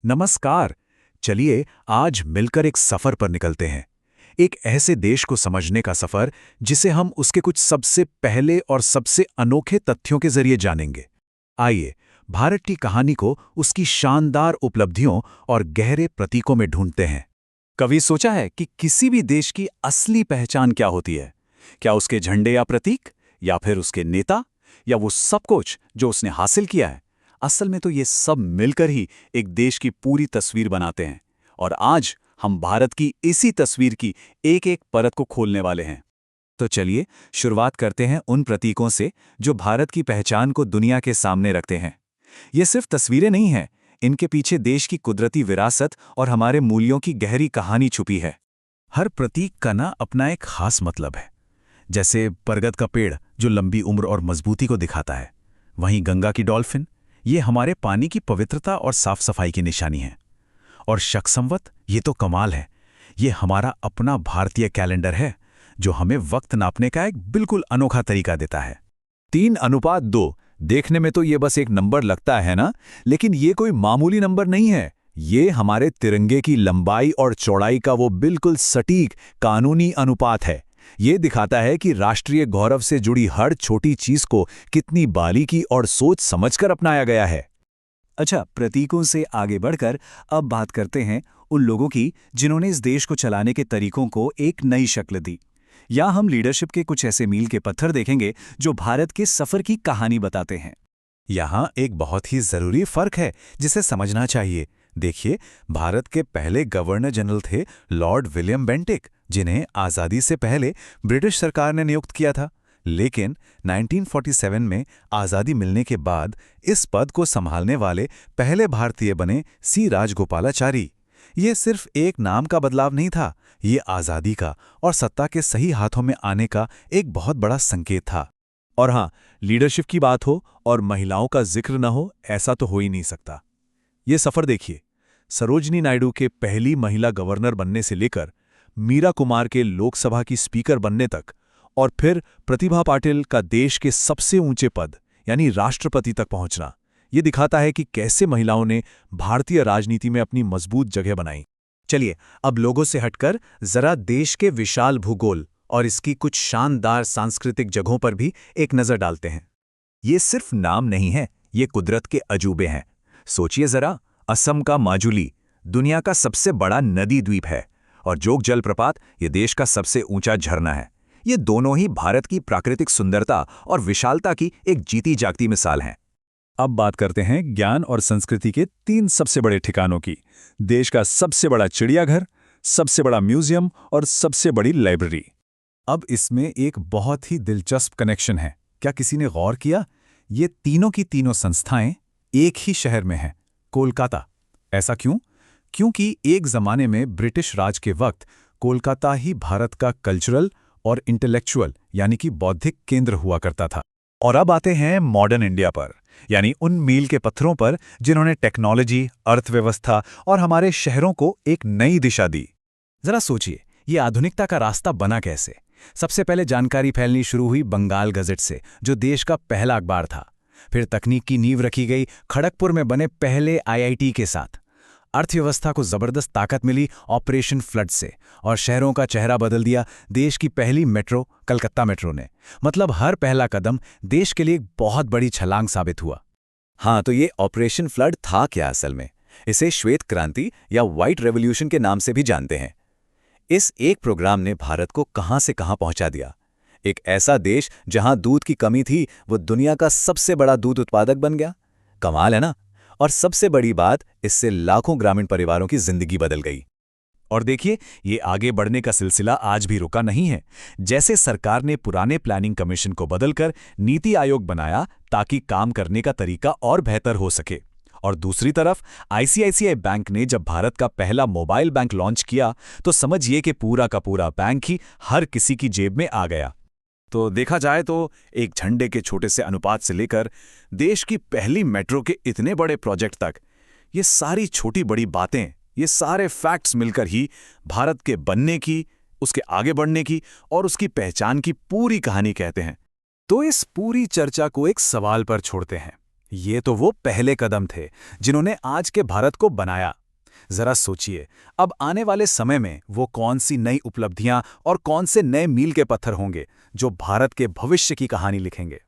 नमस्कार। चलिए आज मिलकर एक सफर पर निकलते हैं। एक ऐसे देश को समझने का सफर जिसे हम उसके कुछ सबसे पहले और सबसे अनोखे तथ्यों के जरिए जानेंगे। आइए भारत की कहानी को उसकी शानदार उपलब्धियों और गहरे प्रतीकों में ढूंढते हैं। कभी सोचा है कि किसी भी देश की असली पहचान क्या होती है? क्या उसके झंडे या प्रतीक, या फिर उसके नेता, या वो सब कुछ जो उसने हासिल किया है? असल में तो ये सब मिलकर ही एक देश की पूरी तस्वीर बनाते हैं। और आज हम भारत की इसी तस्वीर की एक एक परत को खोलने वाले हैं। तो चलिए शुरुआत करते हैं उन प्रतीकों से जो भारत की पहचान को दुनिया के सामने रखते हैं। ये सिर्फ तस्वीरें नहीं हैं, इनके पीछे देश की कुदरती विरासत और हमारे मूल्यों की गहरी कहानी छुपी है। हर प्रतीक का ना अपना एक खास मतलब है। जैसे बरगद का पेड़ जो लंबी उम्र और मजबूती को दिखाता है, वहीं गंगा की डॉल्फिन, ये हमारे पानी की पवित्रता और साफ सफाई की निशानी है। और शक संवत, ये तो कमाल है। ये हमारा अपना भारतीय कैलेंडर है जो हमें वक्त नापने का एक बिल्कुल अनोखा तरीका देता है। 3:2 देखने में तो ये बस एक नंबर लगता है ना, लेकिन ये कोई मामूली नंबर नहीं है। ये हमारे तिरंगे की लंबाई और चौड़ाई का वो बिल्कुल सटीक कानूनी अनुपात है। ये दिखाता है कि राष्ट्रीय गौरव से जुड़ी हर छोटी चीज को कितनी बारीकी और सोच समझकर अपनाया गया है। अच्छा, प्रतीकों से आगे बढ़कर अब बात करते हैं उन लोगों की जिन्होंने इस देश को चलाने के तरीकों को एक नई शक्ल दी। या हम लीडरशिप के कुछ ऐसे मील के पत्थर देखेंगे जो भारत के सफर की कहानी बताते हैं। यहाँ एक बहुत ही जरूरी फर्क है जिसे समझना चाहिए। देखिए, भारत के पहले गवर्नर जनरल थे लॉर्ड विलियम बेंटिक, जिन्हें आज़ादी से पहले ब्रिटिश सरकार ने नियुक्त किया था। लेकिन 1947 में आज़ादी मिलने के बाद इस पद को संभालने वाले पहले भारतीय बने सी राजगोपालाचारी। ये सिर्फ एक नाम का बदलाव नहीं था, ये आज़ादी का और सत्ता के सही हाथों में आने का एक बहुत बड़ा संकेत था। और हाँ, लीडरशिप की बात हो और महिलाओं का जिक्र न हो, ऐसा तो हो ही नहीं सकता। ये सफर देखिए, सरोजिनी नायडू के पहली महिला गवर्नर बनने से लेकर मीरा कुमार के लोकसभा की स्पीकर बनने तक, और फिर प्रतिभा पाटिल का देश के सबसे ऊंचे पद यानी राष्ट्रपति तक पहुंचना, ये दिखाता है कि कैसे महिलाओं ने भारतीय राजनीति में अपनी मजबूत जगह बनाई। चलिए अब लोगों से हटकर जरा देश के विशाल भूगोल और इसकी कुछ शानदार सांस्कृतिक जगहों पर भी एक नजर डालते हैं। ये सिर्फ नाम नहीं है, ये कुदरत के अजूबे हैं। सोचिए जरा, असम का माजुली दुनिया का सबसे बड़ा नदी द्वीप है, और जोग जलप्रपात ये देश का सबसे ऊंचा झरना है। ये दोनों ही भारत की प्राकृतिक सुंदरता और विशालता की एक जीती जागती मिसाल हैं। अब बात करते हैं ज्ञान और संस्कृति के 3 सबसे बड़े ठिकानों की। देश का सबसे बड़ा चिड़ियाघर, सबसे बड़ा म्यूजियम और सबसे बड़ी लाइब्रेरी। अब इसमें एक बहुत ही दिलचस्प कनेक्शन है। क्या किसी ने गौर किया? ये तीनों की तीनों संस्थाएं एक ही शहर में हैं, कोलकाता। ऐसा क्यों? क्योंकि एक जमाने में ब्रिटिश राज के वक्त कोलकाता ही भारत का कल्चरल और इंटेलेक्चुअल यानी कि बौद्धिक केंद्र हुआ करता था। और अब आते हैं मॉडर्न इंडिया पर, यानी उन मील के पत्थरों पर जिन्होंने टेक्नोलॉजी, अर्थव्यवस्था और हमारे शहरों को एक नई दिशा दी। जरा सोचिए, ये आधुनिकता का रास्ता बना कैसे? सबसे पहले जानकारी फैलनी शुरू हुई बंगाल गज़ेट से, जो देश का पहला अखबार था। फिर तकनीक की नींव रखी गई खड़गपुर में बने पहले आईआईटी के साथ। अर्थव्यवस्था को जबरदस्त ताकत मिली ऑपरेशन फ्लड से, और शहरों का चेहरा बदल दिया देश की पहली मेट्रो, कलकत्ता मेट्रो ने। मतलब हर पहला कदम देश के लिए एक बहुत बड़ी छलांग साबित हुआ। हाँ, तो ये ऑपरेशन फ्लड था क्या असल में? इसे श्वेत क्रांति या व्हाइट रेवोल्यूशन के नाम से भी जानते हैं। इस एक प्रोग्राम ने भारत को कहां से कहां पहुंचा दिया। एक ऐसा देश जहां दूध की कमी थी, वो दुनिया का सबसे बड़ा दूध उत्पादक बन गया। कमाल है ना? और सबसे बड़ी बात, इससे लाखों ग्रामीण परिवारों की जिंदगी बदल गई। और देखिए, ये आगे बढ़ने का सिलसिला आज भी रुका नहीं है। जैसे सरकार ने पुराने प्लानिंग कमीशन को बदलकर नीति आयोग बनाया ताकि काम करने का तरीका और बेहतर हो सके, और दूसरी तरफ आईसीआईसीआई बैंक ने जब भारत का पहला मोबाइल बैंक लॉन्च किया, तो समझिए कि पूरा का पूरा बैंक ही हर किसी की जेब में आ गया। तो देखा जाए तो एक झंडे के छोटे से अनुपात से लेकर देश की पहली मेट्रो के इतने बड़े प्रोजेक्ट तक, ये सारी छोटी बड़ी बातें, ये सारे फैक्ट्स मिलकर ही भारत के बनने की, उसके आगे बढ़ने की और उसकी पहचान की पूरी कहानी कहते हैं। तो इस पूरी चर्चा को एक सवाल पर छोड़ते हैं। ये तो वो पहले कदम थे जिन्होंने आज के भारत को बनाया। जरा सोचिए, अब आने वाले समय में वो कौन सी नई उपलब्धियां और कौन से नए मील के पत्थर होंगे जो भारत के भविष्य की कहानी लिखेंगे।